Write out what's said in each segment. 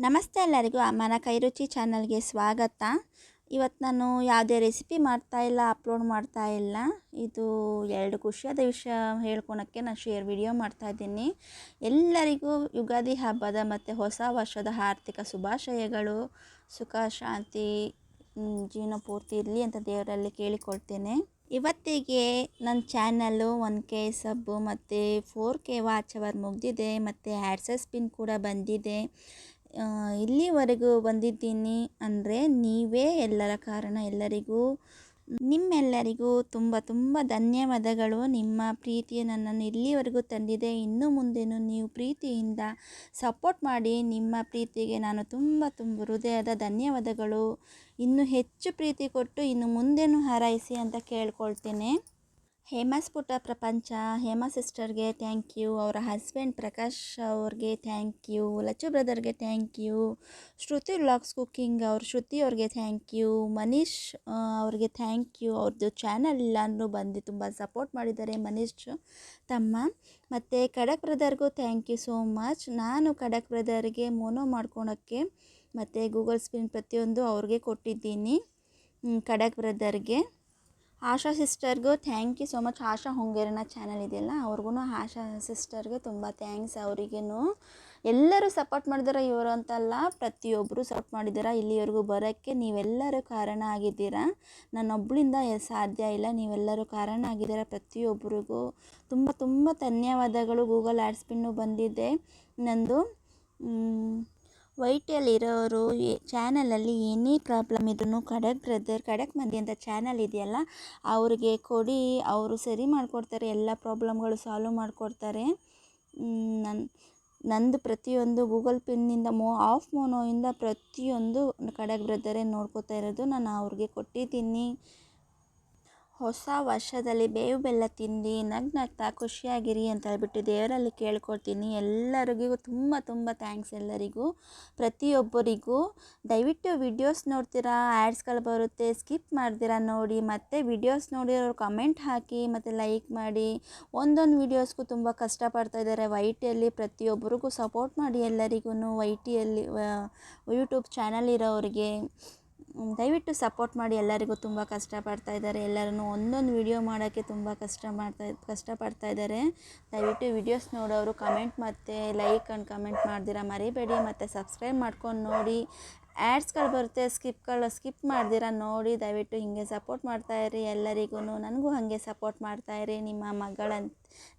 ನಮಸ್ತೆ ಎಲ್ಲರಿಗೂ ಅಮ್ಮನ ಕೈರುಚಿ ಚಾನಲ್ಗೆ ಸ್ವಾಗತ. ಇವತ್ತು ನಾನು ಯಾವುದೇ ರೆಸಿಪಿ ಮಾಡ್ತಾಯಿಲ್ಲ, ಅಪ್ಲೋಡ್ ಮಾಡ್ತಾ ಇಲ್ಲ. ಇದು ಎರಡು ಖುಷಿಯಾದ ವಿಷಯ ಹೇಳ್ಕೊಳಕ್ಕೆ ನಾನು ವಿಡಿಯೋ ಮಾಡ್ತಾಯಿದ್ದೀನಿ. ಎಲ್ಲರಿಗೂ ಯುಗಾದಿ ಹಬ್ಬದ ಮತ್ತು ಹೊಸ ವರ್ಷದ ಆರ್ಥಿಕ ಶುಭಾಶಯಗಳು. ಸುಖ ಶಾಂತಿ ಜೀವನ ಪೂರ್ತಿ ಇರಲಿ ಅಂತ ದೇವರಲ್ಲಿ ಕೇಳಿಕೊಳ್ತೇನೆ. ಇವತ್ತಿಗೆ ನನ್ನ ಚಾನಲ್ಲು 1K ಸಬ್ಬು ಮತ್ತು 4K ವಾಚ್ ಅವರ್ ಮುಗಿದಿದೆ ಮತ್ತು ಆಡ್ಸೆನ್ಸ್ ಪಿನ್ ಕೂಡ ಬಂದಿದೆ. ಇಲ್ಲಿವರೆಗೂ ಬಂದಿದ್ದೀನಿ ಅಂದರೆ ನೀವೇ ಎಲ್ಲರ ಕಾರಣ. ನಿಮ್ಮೆಲ್ಲರಿಗೂ ತುಂಬ ತುಂಬ ಧನ್ಯವಾದಗಳು. ನಿಮ್ಮ ಪ್ರೀತಿಯೇ ನನ್ನನ್ನು ಇಲ್ಲಿವರೆಗೂ ತಂದಿದೆ. ಇನ್ನು ಮುಂದೆನೂ ನೀವು ಪ್ರೀತಿಯಿಂದ ಸಪೋರ್ಟ್ ಮಾಡಿ. ನಿಮ್ಮ ಪ್ರೀತಿಗೆ ನಾನು ತುಂಬ ಹೃದಯದ ಧನ್ಯವಾದಗಳು. ಇನ್ನೂ ಹೆಚ್ಚು ಪ್ರೀತಿ ಕೊಟ್ಟು ಇನ್ನು ಮುಂದೆನೂ ಹಾರೈಸಿ ಅಂತ ಕೇಳ್ಕೊಳ್ತೇನೆ. ಹೇಮಾಸ್ ಪುಟ್ಟ ಪ್ರಪಂಚ, ಹೇಮಾ ಸಿಸ್ಟರ್ಗೆ ಥ್ಯಾಂಕ್ ಯು, ಅವರ ಹಸ್ಬೆಂಡ್ ಪ್ರಕಾಶ್ ಅವ್ರಿಗೆ ಥ್ಯಾಂಕ್ ಯು, ಲಚ್ಚು ಬ್ರದರ್ಗೆ thank you, Shruti vlogs cooking Shruti ಅವ್ರಿಗೆ ಥ್ಯಾಂಕ್ ಯು, ಮನೀಶ್ ಅವ್ರಿಗೆ ಥ್ಯಾಂಕ್ ಯು. ಅವ್ರದ್ದು ಚಾನಲ್ ಎಲ್ಲರೂ ಬಂದು ತುಂಬ ಸಪೋರ್ಟ್ ಮಾಡಿದ್ದಾರೆ ಮನೀಶ್ ತಮ್ಮ. ಮತ್ತು ಖಡಕ್ ಬ್ರದರ್ಗೂ ಥ್ಯಾಂಕ್ ಯು ಸೋ ಮಚ್. ನಾನು ಖಡಕ್ ಬ್ರದರ್ಗೆ ಮೋನೋ ಮಾಡ್ಕೊಳಕ್ಕೆ ಮತ್ತು ಗೂಗಲ್ ಸ್ಪಿನ್ ಪ್ರತಿಯೊಂದು ಅವ್ರಿಗೆ ಕೊಟ್ಟಿದ್ದೀನಿ. ಖಡಕ್ ಬ್ರದರ್ಗೆ, ಆಶಾ ಸಿಸ್ಟರ್ಗೂ thank you so much. Asha ಹೊಂಗೇರನ ಚಾನಲ್ ಇದೆಯಲ್ಲ, ಅವ್ರಿಗೂ ಆಶಾ ಸಿಸ್ಟರ್ಗೆ ತುಂಬ ಥ್ಯಾಂಕ್ಸ್. ಅವರಿಗೇನು ಎಲ್ಲರೂ ಸಪೋರ್ಟ್ ಮಾಡಿದಾರೆ, ಇವರು ಅಂತಲ್ಲ, ಪ್ರತಿಯೊಬ್ಬರು ಸಪೋರ್ಟ್ ಮಾಡಿದ್ದಾರೆ. ಇಲ್ಲಿವರೆಗೂ ಬರೋಕ್ಕೆ ನೀವೆಲ್ಲರೂ ಕಾರಣ ಆಗಿದ್ದೀರಾ. ನನ್ನೊಬ್ಬಳಿಂದ ಸಾಧ್ಯ ಇಲ್ಲ, ನೀವೆಲ್ಲರೂ ಕಾರಣ ಆಗಿದ್ದೀರಾ. ಪ್ರತಿಯೊಬ್ಬರಿಗೂ ತುಂಬ ಧನ್ಯವಾದಗಳು. ಗೂಗಲ್ ಆಡ್ಸ್ ಪಿನ್ನು ಬಂದಿದೆ ನಂದು. ವೈಟಿಯಲ್ಲಿರೋರು ಚಾನಲಲ್ಲಿ ಏನೇ ಪ್ರಾಬ್ಲಮ್ ಇದ್ರೂ ಖಡಕ್ ಬ್ರದರ್, ಖಡಕ್ ಮಂದಿ ಅಂತ ಚಾನಲ್ ಇದೆಯಲ್ಲ ಅವ್ರಿಗೆ ಕೊಡಿ, ಅವರು ಸರಿ ಮಾಡಿಕೊಡ್ತಾರೆ. ಎಲ್ಲ ಪ್ರಾಬ್ಲಮ್ಗಳು ಸಾಲ್ವ್ ಮಾಡಿಕೊಡ್ತಾರೆ. ನಂದು ಪ್ರತಿಯೊಂದು ಗೂಗಲ್ ಪಿನ್ನಿಂದ ಆಫ್ ಮೋನೋಯಿಂದ ಪ್ರತಿಯೊಂದು ಖಡಕ್ ಬ್ರದರೇ ನೋಡ್ಕೋತಾ ಇರೋದು. ನಾನು ಅವ್ರಿಗೆ ಕೊಟ್ಟಿದ್ದೀನಿ. ಹೊಸ ವರ್ಷದಲ್ಲಿ ಬೇವು ಬೆಲ್ಲ ತಿಂದು ನಗ್ನಗ್ತಾ ಖುಷಿಯಾಗಿರಿ ಅಂತ ಹೇಳ್ಬಿಟ್ಟು ದೇವರಲ್ಲಿ ಕೇಳ್ಕೊಳ್ತೀನಿ. ಎಲ್ಲರಿಗೂ ತುಂಬ ಥ್ಯಾಂಕ್ಸ್. ಎಲ್ಲರಿಗೂ ಪ್ರತಿಯೊಬ್ಬರಿಗೂ ದಯವಿಟ್ಟು ವಿಡಿಯೋಸ್ ನೋಡ್ತೀರಾ, ಆ್ಯಡ್ಸ್ಗಳು ಬರುತ್ತೆ, ಸ್ಕಿಪ್ ಮಾಡ್ತೀರಾ ನೋಡಿ. ಮತ್ತು ವಿಡಿಯೋಸ್ ನೋಡಿರೋರು ಕಮೆಂಟ್ ಹಾಕಿ ಮತ್ತು ಲೈಕ್ ಮಾಡಿ. ಒಂದೊಂದು ವೀಡಿಯೋಸ್ಗೂ ತುಂಬ ಕಷ್ಟಪಡ್ತಾಯಿದ್ದಾರೆ. ವೈಟಿಯಲ್ಲಿ ಪ್ರತಿಯೊಬ್ಬರಿಗೂ ಸಪೋರ್ಟ್ ಮಾಡಿ. ಎಲ್ಲರಿಗೂ ವೈಟಿಯಲ್ಲಿ ಯೂಟ್ಯೂಬ್ ಚಾನಲ್ ಇರೋರಿಗೆ ದಯವಿಟ್ಟು ಸಪೋರ್ಟ್ ಮಾಡಿ. ಎಲ್ಲರಿಗೂ ತುಂಬ ಕಷ್ಟಪಡ್ತಾ ಇದ್ದಾರೆ. ಎಲ್ಲರೂ ಒಂದೊಂದು ವಿಡಿಯೋ ಮಾಡೋಕ್ಕೆ ತುಂಬ ಕಷ್ಟಪಡ್ತಾ ಇದ್ದಾರೆ. ದಯವಿಟ್ಟು ವಿಡಿಯೋಸ್ ನೋಡೋರು ಕಮೆಂಟ್ ಮತ್ತು ಲೈಕ್ ಆ್ಯಂಡ್ ಕಮೆಂಟ್ ಮಾಡ್ದಿರಾ ಮರಿಬೇಡಿ. ಮತ್ತು ಸಬ್ಸ್ಕ್ರೈಬ್ ಮಾಡ್ಕೊಂಡು ನೋಡಿ. ಆ್ಯಡ್ಸ್ಗಳು ಬರುತ್ತೆ, ಸ್ಕಿಪ್ ಮಾಡ್ದಿರಾ ನೋಡಿ. ದಯವಿಟ್ಟು ಹೀಗೆ ಸಪೋರ್ಟ್ ಮಾಡ್ತಾಯಿರಿ. ಎಲ್ಲರಿಗೂ ನನಗೂ ಹಾಗೆ ಸಪೋರ್ಟ್ ಮಾಡ್ತಾಯಿರಿ.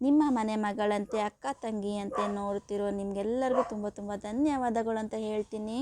ನಿಮ್ಮ ಮನೆ ಮಗಳಂತೆ, ಅಕ್ಕ ತಂಗಿ ಅಂತೆ ನೋಡ್ತಿರೋ ನಿಮಗೆಲ್ಲರಿಗೂ ತುಂಬ ಧನ್ಯವಾದಗಳು ಅಂತ ಹೇಳ್ತೀನಿ.